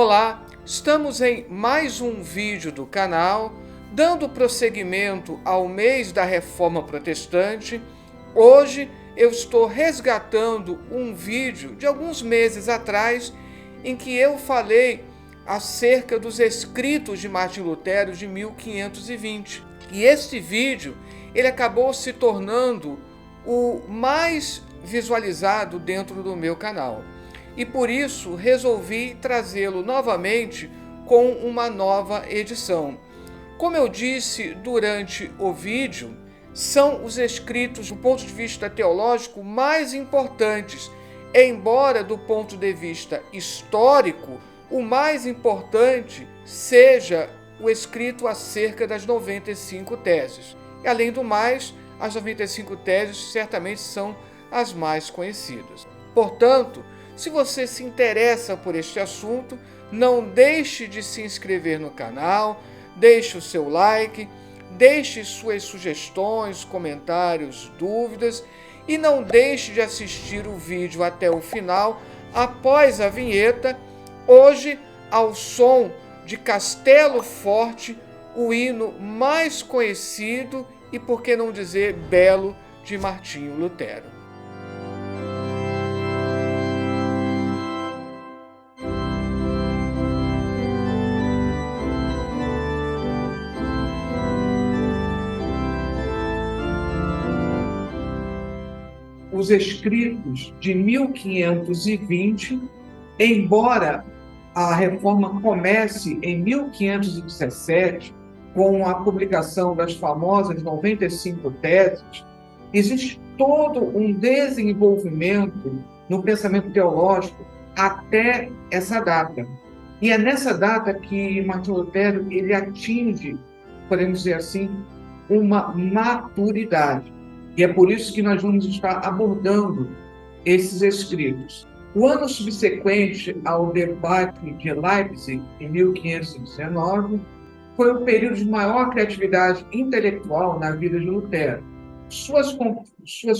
Olá, estamos em mais um vídeo do canal, dando prosseguimento ao mês da Reforma Protestante. Hoje eu estou resgatando um vídeo de alguns meses atrás, em que eu falei acerca dos escritos de Martim Lutero de 1520. E este vídeo, ele acabou se tornando o mais visualizado dentro do meu canal. E por isso resolvi trazê-lo novamente com uma nova edição. Como eu disse durante o vídeo, são os escritos do ponto de vista teológico mais importantes, embora do ponto de vista histórico, o mais importante seja o escrito acerca das 95 teses. E além do mais, as 95 teses certamente são as mais conhecidas. Portanto, se você se interessa por este assunto, não deixe de se inscrever no canal, deixe o seu like, deixe suas sugestões, comentários, dúvidas e não deixe de assistir o vídeo até o final, após a vinheta, hoje ao som de Castelo Forte, o hino mais conhecido e, por que não dizer, belo de Martinho Lutero. Os escritos de 1520, embora a reforma comece em 1517, com a publicação das famosas 95 teses, existe todo um desenvolvimento no pensamento teológico até essa data. E é nessa data que Martim Lutero ele atinge, podemos dizer assim, uma maturidade. E é por isso que nós vamos estar abordando esses escritos. O ano subsequente ao debate de Leipzig, em 1519, foi o período de maior criatividade intelectual na vida de Lutero. Suas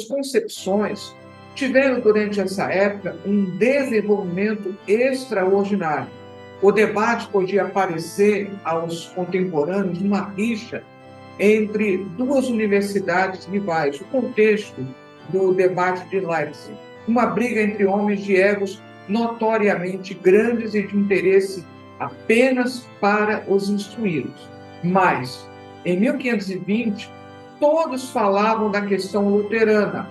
concepções tiveram, durante essa época, um desenvolvimento extraordinário. O debate podia aparecer aos contemporâneos uma rixa entre duas universidades rivais, o contexto do debate de Leipzig, uma briga entre homens de egos notoriamente grandes e de interesse apenas para os instruídos. Mas, em 1520, todos falavam da questão luterana,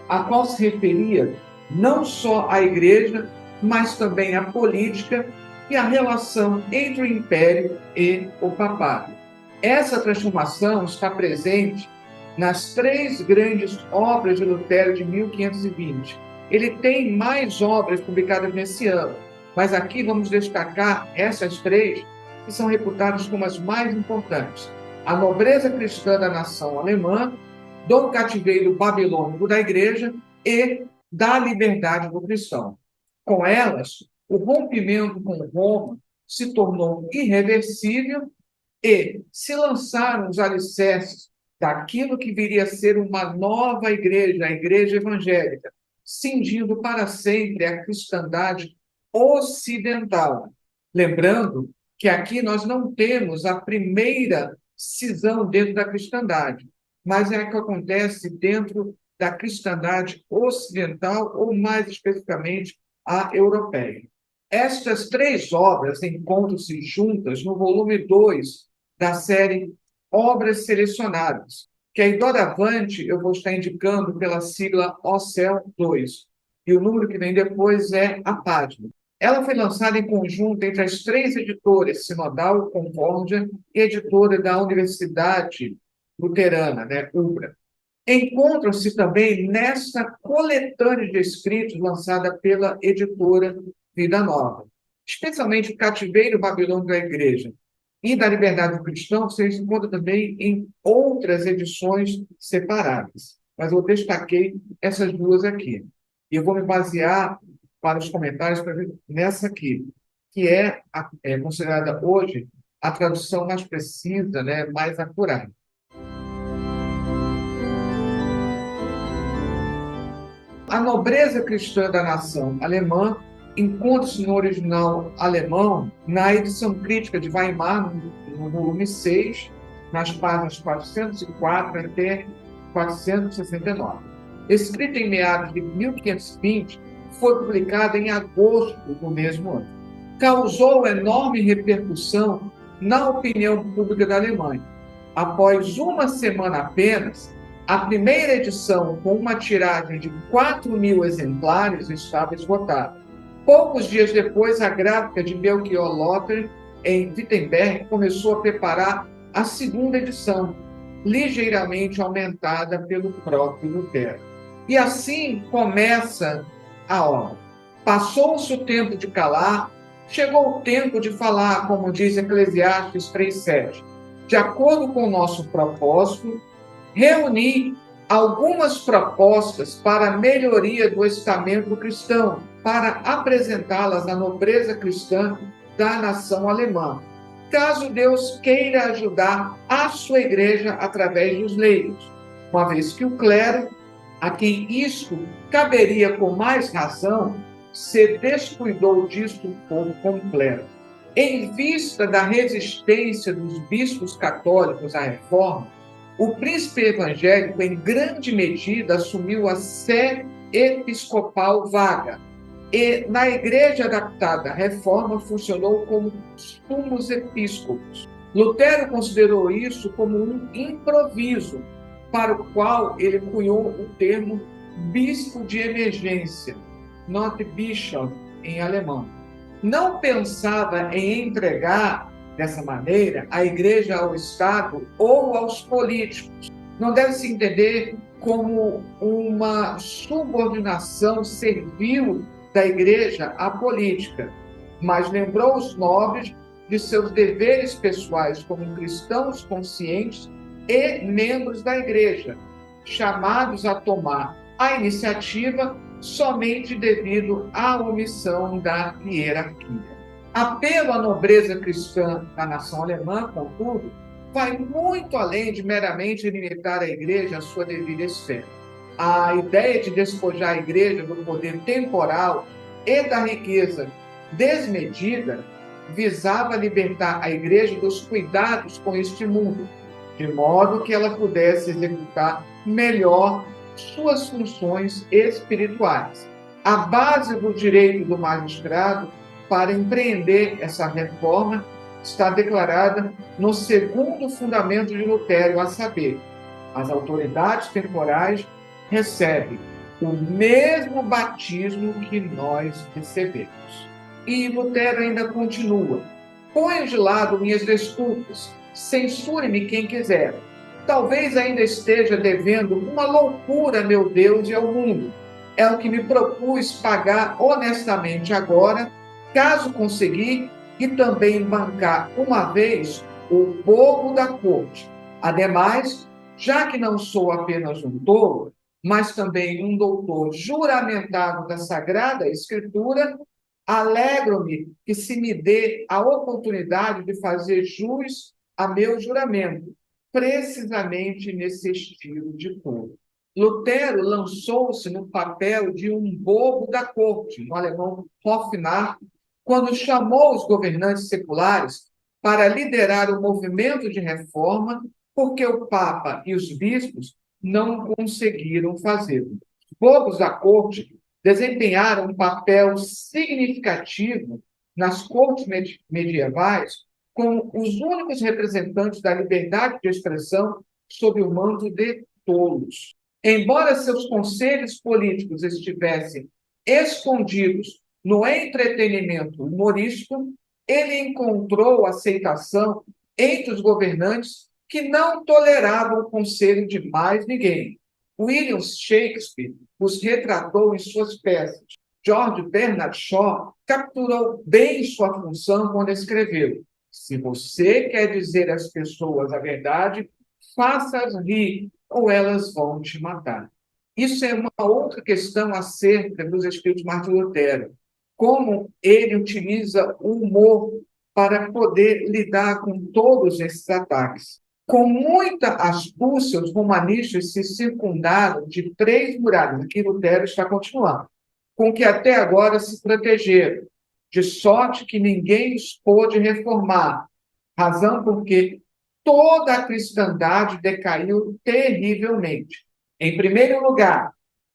a qual se referia não só à igreja, mas também à política e à relação entre o império e o papado. Essa transformação está presente nas três grandes obras de Lutero de 1520. Ele tem mais obras publicadas nesse ano, mas aqui vamos destacar essas três que são reputadas como as mais importantes: a nobreza cristã da nação alemã, do cativeiro babilônico da igreja e da liberdade do cristão. Com elas, o rompimento com Roma se tornou irreversível e se lançaram os alicerces daquilo que viria a ser uma nova igreja, a igreja evangélica, cingindo para sempre a cristandade ocidental. Lembrando que aqui nós não temos a primeira cisão dentro da cristandade, mas é a que acontece dentro da cristandade ocidental, ou mais especificamente a europeia. Estas três obras encontram-se juntas no volume 2 da série Obras Selecionadas, que aí doravante eu vou estar indicando pela sigla OCEL 2, e o número que vem depois é a página. Ela foi lançada em conjunto entre as três editoras, Sinodal, Concórdia e editora da Universidade Luterana, UBRA. Encontram-se também nesta coletânea de escritos lançada pela editora Vida Nova, especialmente o Cativeiro Babilônico da Igreja e da Liberdade do Cristão, você encontra também em outras edições separadas. Mas eu destaquei essas duas aqui. E eu vou me basear para os comentários nessa aqui, que é considerada hoje a tradução mais precisa, mais acurada. A nobreza cristã da nação alemã encontra-se no original alemão, na edição crítica de Weimar, no volume 6, nas páginas 404 até 469. Escrita em meados de 1520, foi publicada em agosto do mesmo ano. Causou enorme repercussão na opinião pública da Alemanha. Após uma semana apenas, a primeira edição, com uma tiragem de 4.000 exemplares, estava esgotada. Poucos dias depois, a gráfica de Melchior Lotter, em Wittenberg, começou a preparar a segunda edição, ligeiramente aumentada pelo próprio Lutero. E assim começa a obra. Passou-se o tempo de calar, chegou o tempo de falar, como diz Eclesiastes 3,7. De acordo com o nosso propósito, reuni algumas propostas para a melhoria do estamento cristão, para apresentá-las à nobreza cristã da nação alemã, caso Deus queira ajudar a sua igreja através dos leigos, uma vez que o clero, a quem isto caberia com mais razão, se descuidou disto por completo. Em vista da resistência dos bispos católicos à reforma, o príncipe evangélico, em grande medida, assumiu a sé episcopal vaga, e na igreja adaptada à reforma funcionou como sumos episcopos. Lutero considerou isso como um improviso, para o qual ele cunhou o termo bispo de emergência, not bishop em alemão. Não pensava em entregar, dessa maneira, a igreja ao Estado ou aos políticos. Não deve se entender como uma subordinação servil da igreja à política, mas lembrou os nobres de seus deveres pessoais como cristãos conscientes e membros da igreja, chamados a tomar a iniciativa somente devido à omissão da hierarquia. Apelo à nobreza cristã da nação alemã, contudo, vai muito além de meramente limitar a igreja à sua devida esfera. A ideia de despojar a igreja do poder temporal e da riqueza desmedida visava libertar a igreja dos cuidados com este mundo, de modo que ela pudesse executar melhor suas funções espirituais. A base do direito do magistrado para empreender essa reforma está declarada no segundo fundamento de Lutero, a saber, as autoridades temporais recebem o mesmo batismo que nós recebemos. E Lutero ainda continua: ponho de lado minhas desculpas, censure-me quem quiser. Talvez ainda esteja devendo uma loucura a meu Deus e ao mundo. É o que me propus pagar honestamente agora, caso conseguir, e também bancar uma vez o povo da corte. Ademais, já que não sou apenas um tolo, mas também um doutor juramentado da Sagrada Escritura, alegro-me que se me dê a oportunidade de fazer jus a meu juramento, precisamente nesse estilo de tolo. Lutero lançou-se no papel de um bobo da corte, no alemão Hofnarr, quando chamou os governantes seculares para liderar o movimento de reforma, porque o Papa e os bispos não conseguiram fazê-lo. Os bobos da corte desempenharam um papel significativo nas cortes medievais como os únicos representantes da liberdade de expressão sob o manto de tolos. Embora seus conselhos políticos estivessem escondidos no entretenimento humorístico, ele encontrou aceitação entre os governantes que não toleravam o conselho de mais ninguém. William Shakespeare os retratou em suas peças. George Bernard Shaw capturou bem sua função quando escreveu: se você quer dizer às pessoas a verdade, faça-as rir, ou elas vão te matar. Isso é uma outra questão acerca dos escritos de Martin Lutero. Como ele utiliza o humor para poder lidar com todos esses ataques. Com muita astúcia, os romanistas se circundaram de 3 muralhas. Aqui Lutero está continuando. com que até agora se protegeram, de sorte que ninguém os pôde reformar, razão porque toda a cristandade decaiu terrivelmente. Em primeiro lugar,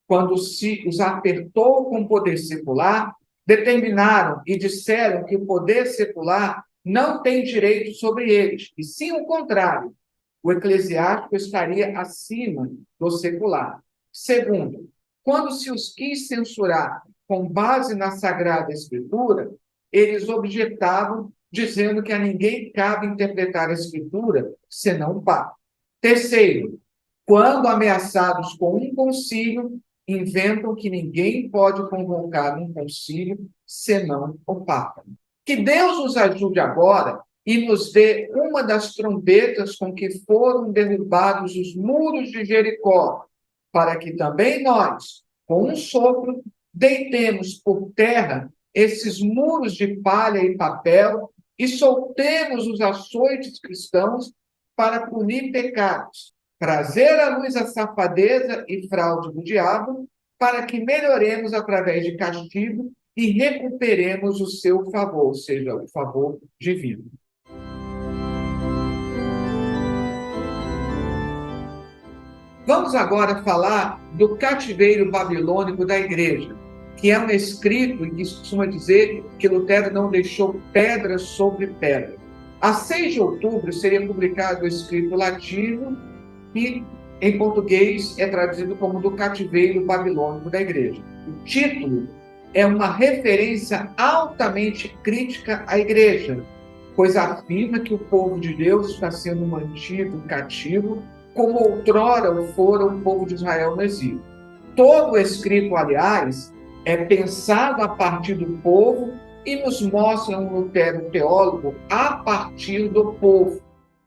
quando se os apertou com o poder secular, determinaram e disseram que o poder secular não tem direito sobre eles, e sim o contrário, o eclesiástico estaria acima do secular. Segundo, quando se os quis censurar com base na Sagrada Escritura, eles objetavam, dizendo que a ninguém cabe interpretar a Escritura senão o Papa. Terceiro, quando ameaçados com um concílio, inventam que ninguém pode convocar um concílio senão o Papa. Que Deus nos ajude agora e nos dê uma das trombetas com que foram derrubados os muros de Jericó, para que também nós, com um sopro, deitemos por terra esses muros de palha e papel e soltemos os açoites cristãos para punir pecados, trazer à luz a safadeza e fraude do diabo, para que melhoremos através de castigo e recuperemos o seu favor, ou seja, o favor divino. Vamos agora falar do cativeiro babilônico da igreja, que é um escrito e que costuma dizer que Lutero não deixou pedra sobre pedra. A 6 de outubro seria publicado o escrito latino e, em português, é traduzido como do cativeiro babilônico da igreja. O título é uma referência altamente crítica à igreja, pois afirma que o povo de Deus está sendo mantido cativo, como outrora o fora o povo de Israel no exílio. Todo o escrito, aliás, é pensado a partir do povo e nos mostra um Lutero teólogo a partir do povo.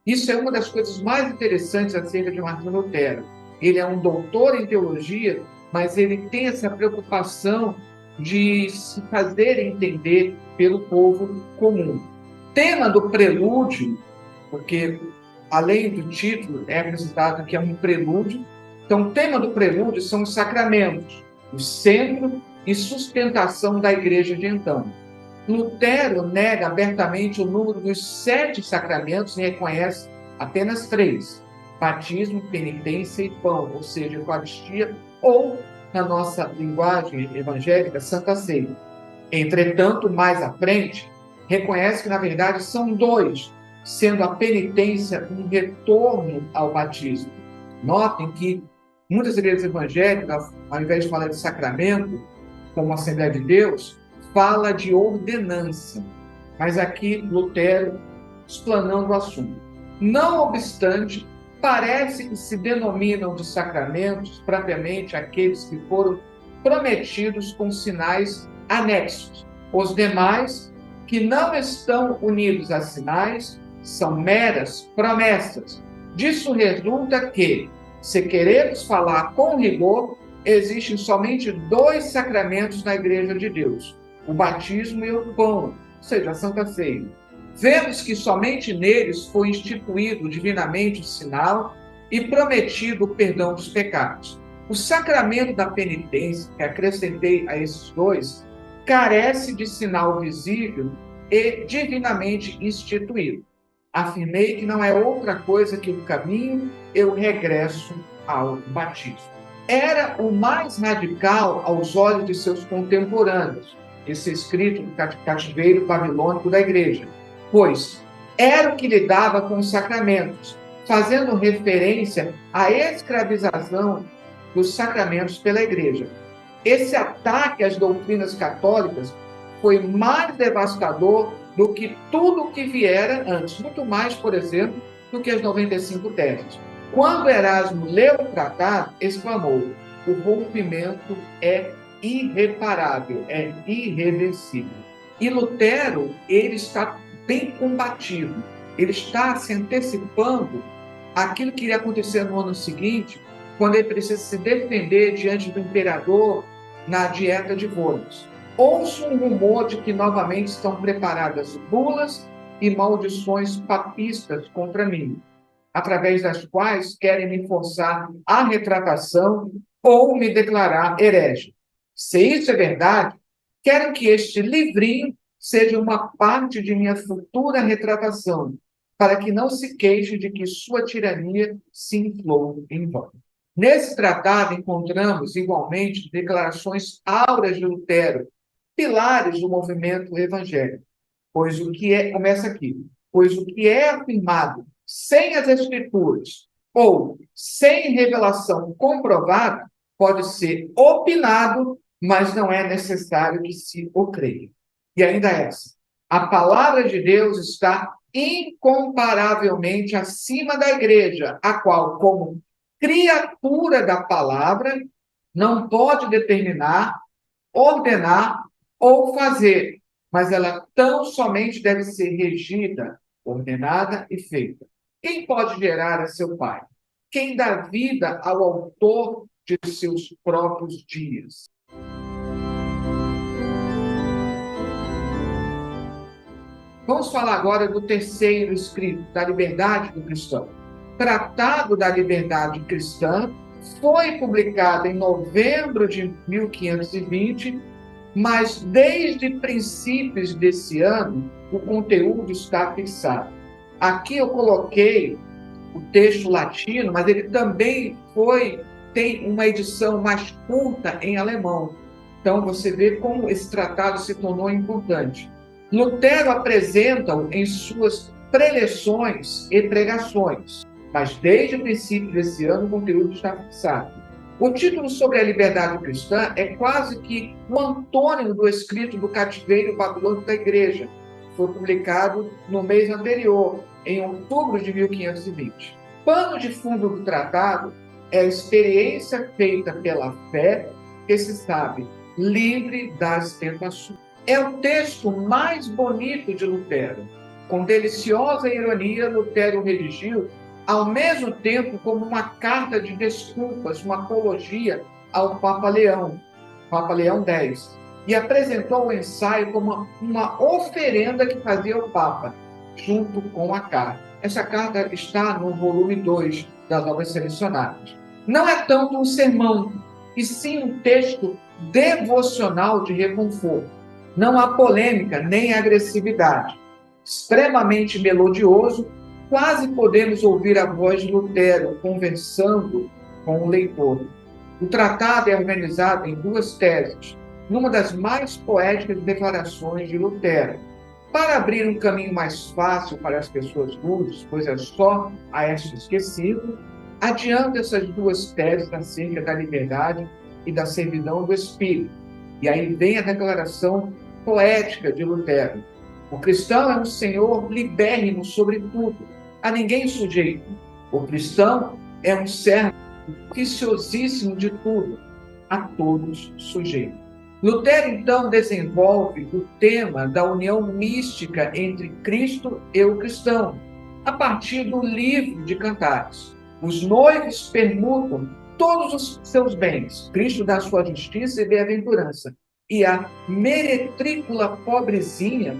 Isso é uma das coisas mais interessantes acerca de Martinho Lutero. Ele é um doutor em teologia, mas ele tem essa preocupação de se fazer entender pelo povo comum. Tema do prelúdio, porque além do título é acrescentado que é um prelúdio, então o tema do prelúdio são os sacramentos, o centro e sustentação da igreja de então. Lutero nega abertamente o número dos 7 sacramentos e reconhece apenas 3: batismo, penitência e pão, ou seja, Eucaristia, ou, na nossa linguagem evangélica, Santa Ceia. Entretanto, mais à frente, reconhece que, na verdade, são 2, sendo a penitência um retorno ao batismo. Notem que muitas igrejas evangélicas, ao invés de falar de sacramento, como a Assembleia de Deus, fala de ordenança, mas aqui Lutero explanando o assunto. Não obstante, parece que se denominam de sacramentos propriamente aqueles que foram prometidos com sinais anexos. Os demais, que não estão unidos a sinais, são meras promessas. Disso resulta que, se queremos falar com rigor, existem somente 2 sacramentos na Igreja de Deus: o batismo e o pão, ou seja, a Santa Ceia. Vemos que somente neles foi instituído divinamente o sinal e prometido o perdão dos pecados. O sacramento da penitência, que acrescentei a esses 2, carece de sinal visível e divinamente instituído. Afirmei que não é outra coisa que o caminho e o regresso ao batismo. Era o mais radical aos olhos de seus contemporâneos, esse escrito do cativeiro babilônico da igreja, pois era o que lidava com os sacramentos, fazendo referência à escravização dos sacramentos pela igreja. Esse ataque às doutrinas católicas foi mais devastador do que tudo o que viera antes, muito mais, por exemplo, do que as 95 teses. Quando Erasmo leu o tratado, exclamou: o rompimento é irreparável, é irreversível. E Lutero, ele está bem combativo, ele está se antecipando àquilo que iria acontecer no ano seguinte, quando ele precisa se defender diante do imperador na Dieta de Worms. Ouço um rumor de que novamente estão preparadas bulas e maldições papistas contra mim, através das quais querem me forçar à retratação ou me declarar herege. Se isso é verdade, quero que este livrinho seja uma parte de minha futura retratação, para que não se queixe de que sua tirania se inflou em vão. Nesse tratado encontramos, igualmente, declarações áureas de Lutero, pilares do movimento evangélico. Pois o que é, começa aqui, pois o que é afirmado sem as escrituras ou sem revelação comprovada pode ser opinado, mas não é necessário que se o creia. E ainda essa, a palavra de Deus está incomparavelmente acima da igreja, a qual, como criatura da palavra, não pode determinar, ordenar ou fazer, mas ela tão somente deve ser regida, ordenada e feita. Quem pode gerar a seu pai? Quem dá vida ao autor de seus próprios dias? Vamos falar agora do terceiro escrito, da liberdade do cristão. Tratado da Liberdade Cristã foi publicado em novembro de 1520, mas desde princípios desse ano o conteúdo está fixado. Aqui eu coloquei o texto latino, mas ele também tem uma edição mais curta em alemão. Então você vê como esse tratado se tornou importante. Lutero apresenta-o em suas preleções e pregações, mas desde o princípio desse ano o conteúdo está fixado. O título sobre a liberdade cristã é quase que um antônimo do escrito do cativeiro babilônico da igreja. Foi publicado no mês anterior, em outubro de 1520. Pano de fundo do tratado é a experiência feita pela fé que se sabe livre das tentações. É o texto mais bonito de Lutero. Com deliciosa ironia, Lutero redigiu, ao mesmo tempo, como uma carta de desculpas, uma apologia ao Papa Leão X, e apresentou o ensaio como uma oferenda que fazia ao Papa, junto com a carta. Essa carta está no volume 2 das Obras Selecionadas. Não é tanto um sermão, e sim um texto devocional de reconforto. Não há polêmica nem agressividade. Extremamente melodioso, quase podemos ouvir a voz de Lutero conversando com o leitor. O tratado é organizado em duas teses, numa das mais poéticas declarações de Lutero. Para abrir um caminho mais fácil para as pessoas rudes, pois é só a este esquecido, adianta essas duas teses acerca da liberdade e da servidão do Espírito. E aí vem a declaração poética de Lutero. O cristão é um senhor libérrimo sobre tudo, a ninguém sujeito. O cristão é um servo oficiosíssimo de tudo, a todos sujeito. Lutero, então, desenvolve o tema da união mística entre Cristo e o cristão, a partir do livro de Cantares. Os noivos permutam todos os seus bens, Cristo dá sua justiça e bem-aventurança. E a meretrícula pobrezinha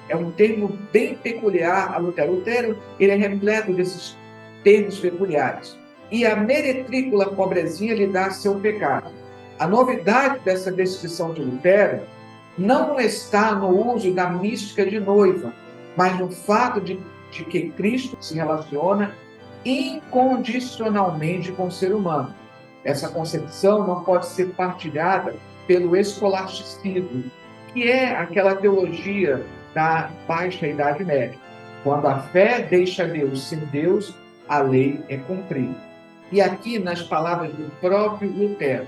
é um termo bem peculiar a Lutero. Lutero, ele é repleto desses termos peculiares. E a meretrícula pobrezinha lhe dá seu pecado. A novidade dessa descrição de Lutero não está no uso da mística de noiva, mas no fato de que Cristo se relaciona incondicionalmente com o ser humano. Essa concepção não pode ser partilhada pelo escolasticismo, que é aquela teologia da Baixa Idade Média. Quando a fé deixa Deus ser Deus, a lei é cumprida. E aqui, nas palavras do próprio Lutero,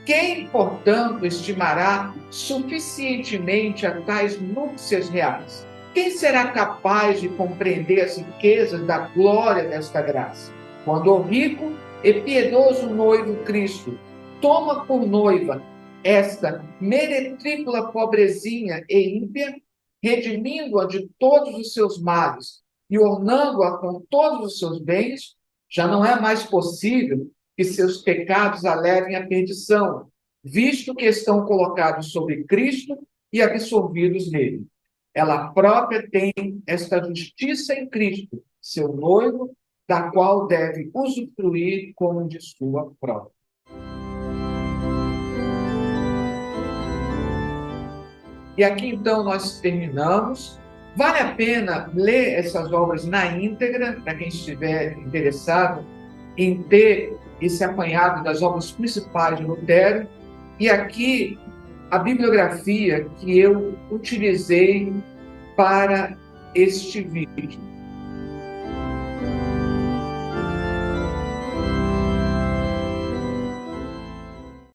quem, portanto, estimará suficientemente a tais núpcias reais? Quem será capaz de compreender as riquezas da glória desta graça? Quando o rico e piedoso noivo Cristo toma por noiva esta meretrícula pobrezinha e ímpia, redimindo-a de todos os seus males e ornando-a com todos os seus bens, já não é mais possível que seus pecados a levem à perdição, visto que estão colocados sobre Cristo e absolvidos nele. Ela própria tem esta justiça em Cristo, seu noivo, da qual deve usufruir como de sua própria. E aqui então nós terminamos. Vale a pena ler essas obras na íntegra, para quem estiver interessado em ter esse apanhado das obras principais de Lutero. E aqui a bibliografia que eu utilizei para este vídeo.